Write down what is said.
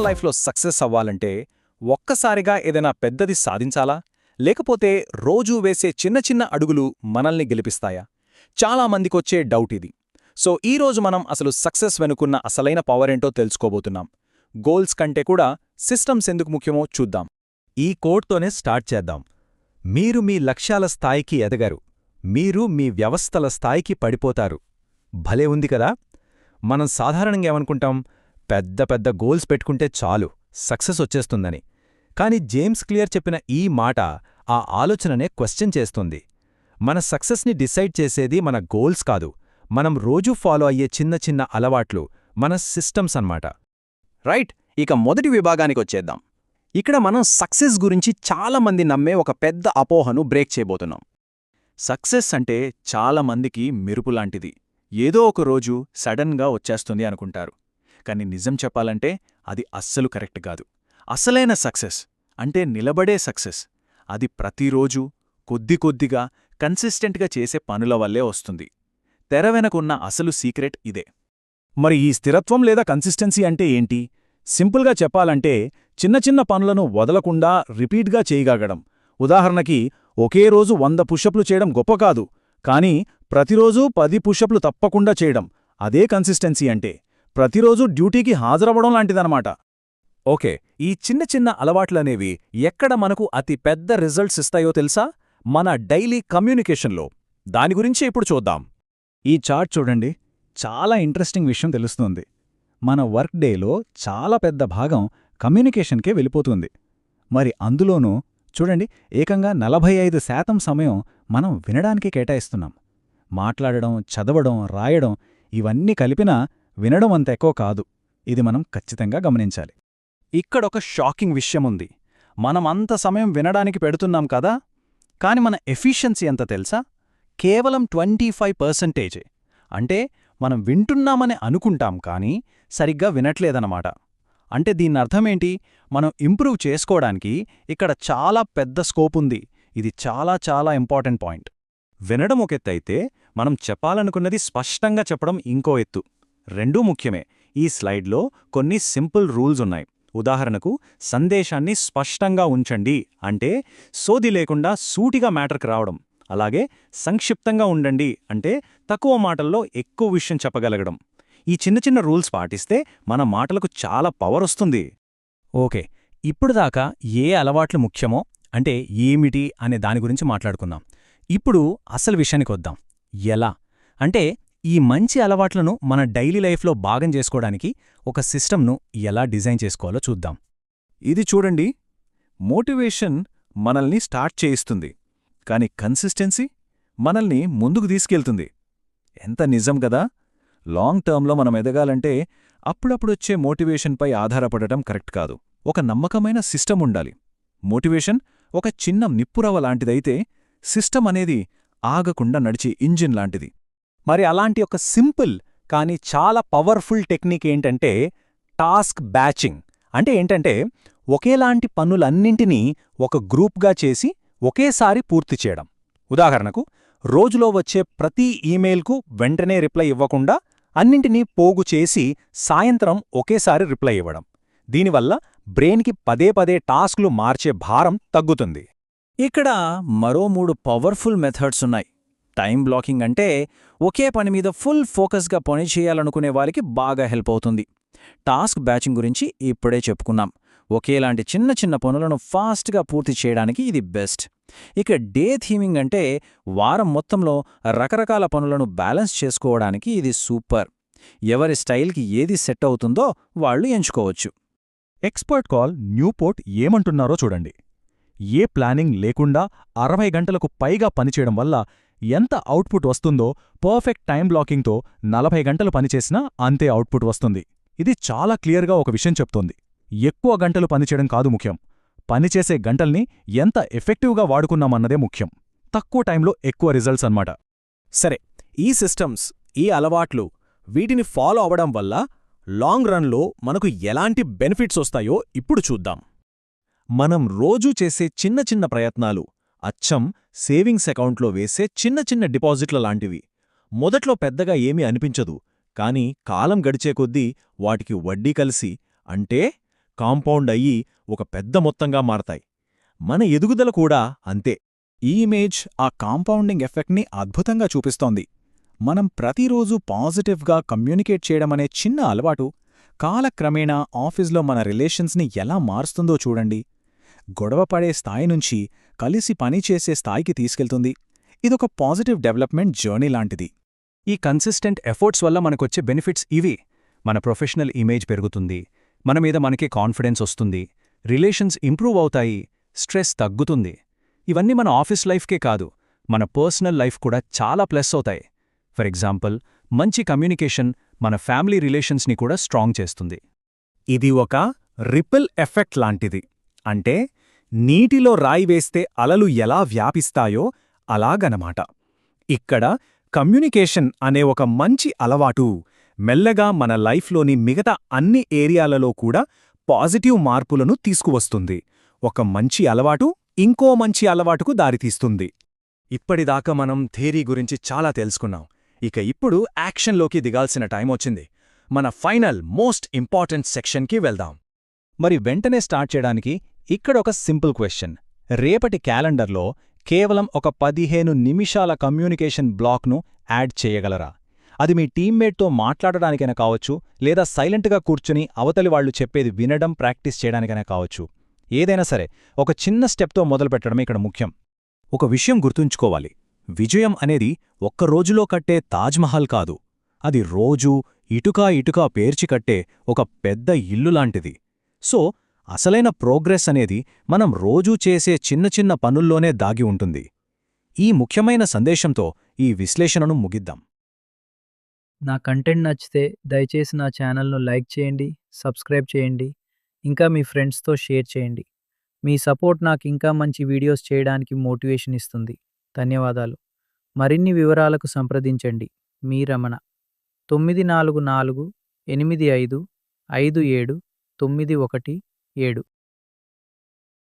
లైఫ్లో సక్సెస్ అవ్వాలంటే ఒక్కసారిగా ఏదైనా పెద్దది సాధించాలా, లేకపోతే రోజూ వేసే చిన్న చిన్న అడుగులు మనల్ని గెలిపిస్తాయా? చాలామందికొచ్చే డౌట్ ఇది. సో ఈరోజు మనం అసలు సక్సెస్ వెనుకున్న అసలైన పవరేంటో తెలుసుకోబోతున్నాం. గోల్స్ కంటే కూడా సిస్టమ్స్ ఎందుకు ముఖ్యమో చూద్దాం. ఈ కోడ్తోనే స్టార్ట్ చేద్దాం. మీరు మీ లక్ష్యాల స్థాయికి ఎదగరు, మీరు మీ వ్యవస్థల స్థాయికి పడిపోతారు. భలే ఉంది కదా? మనం సాధారణంగా ఏమనుకుంటాం, పెద్ద పెద్ద గోల్స్ పెట్టుకుంటే చాలు, సక్సెస్ వచ్చేస్తుందని. కాని జేమ్స్ క్లియర్ చెప్పిన ఈ మాట ఆ ఆలోచననే క్వశ్చన్ చేస్తుంది. మన సక్సెస్ని డిసైడ్ చేసేది మన గోల్స్ కాదు, మనం రోజూ ఫాలో అయ్యే చిన్న చిన్న అలవాట్లు, మన సిస్టమ్స్ అన్నమాట. రైట్, ఇక మొదటి విభాగానికొచ్చేద్దాం. ఇక్కడ మనం సక్సెస్ గురించి చాలామంది నమ్మే ఒక పెద్ద అపోహను బ్రేక్ చేయబోతున్నాం. సక్సెస్ అంటే చాలామందికి మెరుపులాంటిది, ఏదో ఒక రోజు సడన్గా వచ్చేస్తుంది అనుకుంటారు. కాని నిజం చెప్పాలంటే అది అస్సలు కరెక్ట్ కాదు. అసలైన సక్సెస్ అంటే నిలబడే సక్సెస్. అది ప్రతిరోజూ కొద్ది కొద్దిగా కన్సిస్టెంట్గా చేసే పనుల వల్లే వస్తుంది. తెర వెనకున్న అసలు సీక్రెట్ ఇదే. మరి ఈ స్థిరత్వం లేదా కన్సిస్టెన్సీ అంటే ఏంటి? సింపుల్గా చెప్పాలంటే చిన్న చిన్న పనులను వదలకుండా రిపీట్గా చేయగలగడం. ఉదాహరణకి ఒకే రోజు 100 పుషప్లు చేయడం గొప్ప కాదు, కానీ ప్రతిరోజూ 10 పుషప్లు తప్పకుండా చేయడం, అదే కన్సిస్టెన్సీ అంటే. ప్రతిరోజూ డ్యూటీకి హాజరవ్వడం లాంటిదనమాట. ఓకే, ఈ చిన్న చిన్న అలవాట్లనేవి ఎక్కడ మనకు అతి పెద్ద రిజల్ట్స్ ఇస్తాయో తెలుసా? మన డైలీ కమ్యూనికేషన్లో. దాని గురించే ఇప్పుడు చూద్దాం. ఈ చార్ట్ చూడండి, చాలా ఇంట్రెస్టింగ్ విషయం తెలుస్తుంది. మన వర్క్ డేలో చాలా పెద్ద భాగం కమ్యూనికేషన్కే వెళ్ళిపోతుంది. మరి అందులోనూ చూడండి, ఏకంగా 45% సమయం మనం వినడానికి కేటాయిస్తున్నాం. మాట్లాడడం, చదవడం, రాయడం ఇవన్నీ కలిపినా వినడం అంత ఎక్కువ కాదు. ఇది మనం ఖచ్చితంగా గమనించాలి. ఇక్కడొక షాకింగ్ విషయముంది. మనం అంత సమయం వినడానికి పెడుతున్నాం కదా, కాని మన ఎఫిషియన్సీ ఎంత తెలుసా? కేవలం 25%. అంటే మనం వింటున్నామని అనుకుంటాం కానీ సరిగ్గా వినట్లేదన్నమాట. అంటే దీన్నర్థమేంటి? మనం ఇంప్రూవ్ చేసుకోవడానికి ఇక్కడ చాలా పెద్ద స్కోప్ ఉంది. ఇది చాలా చాలా ఇంపార్టెంట్ పాయింట్. వినడం ఒక ఎత్తైతే, మనం చెప్పాలనుకున్నది స్పష్టంగా చెప్పడం ఇంకో ఎత్తు. రెండూ ముఖ్యమే. ఈ స్లైడ్లో కొన్ని సింపుల్ రూల్స్ ఉన్నాయి. ఉదాహరణకు, సందేశాన్ని స్పష్టంగా ఉంచండి అంటే సోది లేకుండా సూటిగా మ్యాటర్కి రావడం. అలాగే సంక్షిప్తంగా ఉండండి అంటే తక్కువ మాటల్లో ఎక్కువ విషయం చెప్పగలగడం. ఈ చిన్న చిన్న రూల్స్ పాటిస్తే మన మాటలకు చాలా పవర్ వస్తుంది. ఓకే, ఇప్పుడుదాకా ఏ అలవాట్లు ముఖ్యమో, అంటే ఏమిటి అనే దాని గురించి మాట్లాడుకుందాం. ఇప్పుడు అసలు విషయానికొద్దాం. ఎలా అంటే, ఈ మంచి అలవాట్లను మన డైలీ లైఫ్లో భాగం చేసుకోవడానికి ఒక సిస్టమ్ను ఎలా డిజైన్ చేసుకోవాలో చూద్దాం. ఇది చూడండి, మోటివేషన్ మనల్ని స్టార్ట్ చేయిస్తుంది, కాని కన్సిస్టెన్సీ మనల్ని ముందుకు తీసుకెళ్తుంది. ఎంత నిజం గదా? లాంగ్ టర్మ్లో మనం ఎదగాలంటే అప్పుడప్పుడొచ్చే మోటివేషన్పై ఆధారపడటం కరెక్ట్ కాదు. ఒక నమ్మకమైన సిస్టమ్ ఉండాలి. మోటివేషన్ ఒక చిన్న నిప్పురవ లాంటిదైతే, సిస్టమ్ అనేది ఆగకుండా నడిచే ఇంజిన్ లాంటిది. మరి అలాంటి ఒక సింపుల్ కానీ చాలా పవర్ఫుల్ టెక్నిక్ ఏంటంటే టాస్క్ బ్యాచింగ్. అంటే ఏంటంటే, ఒకేలాంటి పనులన్నింటినీ ఒక గ్రూప్గా చేసి ఒకేసారి పూర్తి చేయడం. ఉదాహరణకు, రోజులో వచ్చే ప్రతి ఈమెయిల్కు వెంటనే రిప్లై ఇవ్వకుండా అన్నింటినీ పోగు చేసి సాయంత్రం ఒకేసారి రిప్లై ఇవ్వడం. దీనివల్ల బ్రెయిన్కి పదే పదే టాస్క్లు మార్చే భారం తగ్గుతుంది. ఇక్కడ మరో 3 పవర్ఫుల్ మెథడ్స్ ఉన్నాయి. టైం బ్లాకింగ్ అంటే ఒకే పని మీద ఫుల్ ఫోకస్గా పని చేయాలనుకునే వారికి బాగా హెల్ప్ అవుతుంది. టాస్క్ బ్యాచింగ్ గురించి ఇప్పుడే చెప్పుకున్నాం. ఒకేలాంటి చిన్న చిన్న పనులను ఫాస్ట్గా పూర్తి చేయడానికి ఇది బెస్ట్. ఇక డే థీమింగ్ అంటే వారం మొత్తంలో రకరకాల పనులను బ్యాలెన్స్ చేసుకోవడానికి ఇది సూపర్. ఎవరి స్టైల్కి ఏది సెట్ అవుతుందో వాళ్ళు ఎంచుకోవచ్చు. ఎక్స్పర్ట్ కాల్ న్యూపోర్ట్ ఏమంటున్నారో చూడండి. ఏ ప్లానింగ్ లేకుండా 60 గంటలకు పైగా పనిచేయడం వల్ల ఎంత అవుట్పుట్ వస్తుందో పర్ఫెక్ట్ టైం బ్లాకింగ్తో 40 గంటలు పనిచేసినా అంతే అవుట్పుట్ వస్తుంది. ఇది చాలా క్లియర్గా ఒక విషయం చెప్తోంది. ఎక్కువ గంటలు పనిచేయడం కాదు ముఖ్యం, పనిచేసే గంటల్ని ఎంత ఎఫెక్టివ్గా వాడుకున్నామన్నదే ముఖ్యం. తక్కువ టైంలో ఎక్కువ రిజల్ట్స్ అన్నమాట. సరే, ఈ సిస్టమ్స్, ఈ అలవాట్లు, వీటిని ఫాలో అవడం వల్ల లాంగ్ రన్లో మనకు ఎలాంటి బెనిఫిట్స్ వస్తాయో ఇప్పుడు చూద్దాం. మనం రోజూ చేసే చిన్న చిన్న ప్రయత్నాలు అచ్చం సేవింగ్స్ అకౌంట్లో వేసే చిన్న చిన్న డిపాజిట్ల లాంటివి. మొదట్లో పెద్దగా ఏమీ అనిపించదు, కానీ కాలం గడిచే కొద్దీ వాటికి వడ్డీ కలిసి, అంటే కాంపౌండ్ అయ్యి ఒక పెద్ద మొత్తంగా మారతాయి. మన ఎదుగుదల కూడా అంతే. ఈ ఇమేజ్ ఆ కాంపౌండింగ్ ఎఫెక్ట్ని అద్భుతంగా చూపిస్తోంది. మనం ప్రతిరోజు పాజిటివ్గా కమ్యూనికేట్ చేయడమనే చిన్న అలవాటు కాలక్రమేణా ఆఫీస్లో మన రిలేషన్స్ని ఎలా మారుస్తుందో చూడండి. గొడవపడే స్థాయి నుంచి కలిసి పనిచేసే స్థాయికి తీసుకెళ్తుంది. ఇదొక పాజిటివ్ డెవలప్మెంట్ జర్నీ లాంటిది. ఈ కన్సిస్టెంట్ ఎఫర్ట్స్ వల్ల మనకొచ్చే బెనిఫిట్స్ ఇవి: మన ప్రొఫెషనల్ ఇమేజ్ పెరుగుతుంది, మన మీద మనకి కాన్ఫిడెన్స్ వస్తుంది, రిలేషన్స్ ఇంప్రూవ్ అవుతాయి, స్ట్రెస్ తగ్గుతుంది. ఇవన్నీ మన ఆఫీస్ లైఫ్కే కాదు, మన పర్సనల్ లైఫ్ కూడా చాలా ప్లస్ అవుతాయి. ఫర్ ఎగ్జాంపుల్, మంచి కమ్యూనికేషన్ మన ఫ్యామిలీ రిలేషన్స్ని కూడా స్ట్రాంగ్ చేస్తుంది. ఇది ఒక రిపిల్ ఎఫెక్ట్ లాంటిది. అంటే నీటిలో రాయి వేస్తే అలలు ఎలా వ్యాపిస్తాయో అలాగనమాట. ఇక్కడ కమ్యూనికేషన్ అనే ఒక మంచి అలవాటు మెల్లగా మన లైఫ్లోని మిగతా అన్ని ఏరియాలలో కూడా పాజిటివ్ మార్పులను తీసుకువస్తుంది. ఒక మంచి అలవాటు ఇంకో మంచి అలవాటుకు దారితీస్తుంది. ఇప్పటిదాకా మనం థియరీ గురించి చాలా తెలుసుకున్నాం. ఇక ఇప్పుడు యాక్షన్లోకి దిగాల్సిన టైం వచ్చింది. మన ఫైనల్ మోస్ట్ ఇంపార్టెంట్ సెక్షన్కి వెళ్దాం. మరి వెంటనే స్టార్ట్ చేయడానికి ఇక్కడొక సింపుల్ క్వెశ్చన్. రేపటి క్యాలెండర్లో కేవలం ఒక 15 నిమిషాల కమ్యూనికేషన్ బ్లాక్ను యాడ్ చేయగలరా? అది మీ టీమ్మేట్తో మాట్లాడడానికైనా కావచ్చు, లేదా సైలెంట్గా కూర్చుని అవతలి వాళ్లు చెప్పేది వినడం ప్రాక్టీస్ చేయడానికైనా కావచ్చు. ఏదైనా సరే, ఒక చిన్న స్టెప్తో మొదలుపెట్టడమే ఇక్కడ ముఖ్యం. ఒక విషయం గుర్తుంచుకోవాలి. విజయం అనేది ఒక్క రోజులో కట్టే తాజ్మహల్ కాదు. అది రోజూ ఇటుకా పేర్చి కట్టే ఒక పెద్ద ఇల్లులాంటిది. సో అసలైన ప్రోగ్రెస్ అనేది మనం రోజూ చేసే చిన్న చిన్న పనుల్లోనే దాగి ఉంటుంది. ఈ ముఖ్యమైన సందేశంతో ఈ విశ్లేషణను ముగిద్దాం. నా కంటెంట్ నచ్చితే దయచేసి నా ఛానల్ను లైక్ చేయండి, సబ్స్క్రైబ్ చేయండి, ఇంకా మీ ఫ్రెండ్స్తో షేర్ చేయండి. మీ సపోర్ట్ నాకు ఇంకా మంచి వీడియోస్ చేయడానికి మోటివేషన్ ఇస్తుంది. ధన్యవాదాలు. మరిన్ని వివరాలకు సంప్రదించండి. మీ రమణ. 94485579117.